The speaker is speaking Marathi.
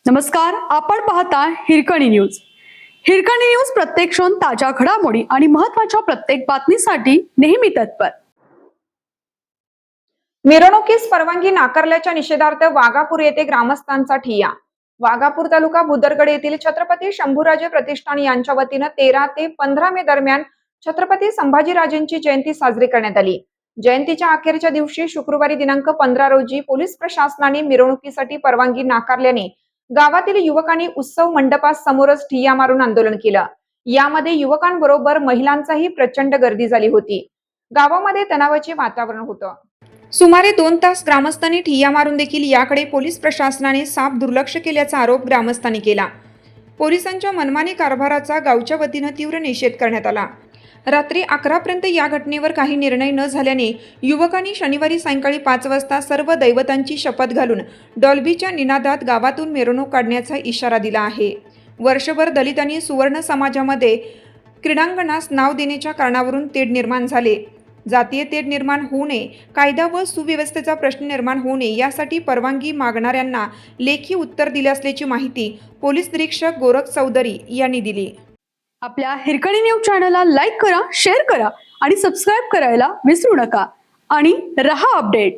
नमस्कार, आपण पाहता हिरकणी न्यूज. हिरकणी न्यूज प्रत्येक क्षण ताज्या घडामोडी आणि महत्त्वाच्या प्रत्येक बातमीसाठी नेहमी तत्पर. मिरवणुकीस परवानगी नाकारल्याच्या निषेधार्थ वाघापूर येथे ग्रामस्थांचा ठिय्या. वाघापूर तालुका बुदरगड येथील छत्रपती शंभूराजे प्रतिष्ठान यांच्या वतीनं 13 ते 15 मे दरम्यान छत्रपती संभाजीराजेंची जयंती साजरी करण्यात आली. जयंतीच्या अखेरच्या दिवशी शुक्रवारी दिनांक 15 रोजी पोलीस प्रशासनाने मिरवणुकीसाठी परवानगी नाकारल्याने गावातील युवकांनी उत्सव मंडपासमोरच ठिय्या मारून आंदोलन केलं. यामध्ये युवकांबरोबर महिलांचाही प्रचंड गर्दी झाली होती. गावामध्ये तणावाचे वातावरण होतं. सुमारे 2 तास ग्रामस्थांनी ठिय्या मारून देखील याकडे पोलीस प्रशासनाने साफ दुर्लक्ष केल्याचा आरोप ग्रामस्थांनी केला. पोलिसांच्या मनमानी कारभाराचा गावच्या वतीनं तीव्र निषेध करण्यात आला. रात्री 11 पर्यंत या घटनेवर काही निर्णय न झाल्याने युवकांनी शनिवारी सायंकाळी 5 वाजता सर्व दैवतांची शपथ घालून डॉल्बीच्या निनादात गावातून मिरवणूक काढण्याचा इशारा दिला आहे. वर्षभर दलित आणि सुवर्ण समाजामध्ये क्रीडांगणास नाव देण्याच्या कारणावरून तेढ निर्माण झाले. जातीय तेढ निर्माण होऊ नये, कायदा व सुव्यवस्थेचा प्रश्न निर्माण होऊ नये यासाठी परवानगी मागणाऱ्यांना लेखी उत्तर दिले असल्याची माहिती पोलीस निरीक्षक गोरख चौधरी यांनी दिली. आपल्या हिरकणी न्यूज चॅनलला लाईक करा, शेअर करा आणि सबस्क्राईब करायला विसरू नका आणि रहा अपडेट.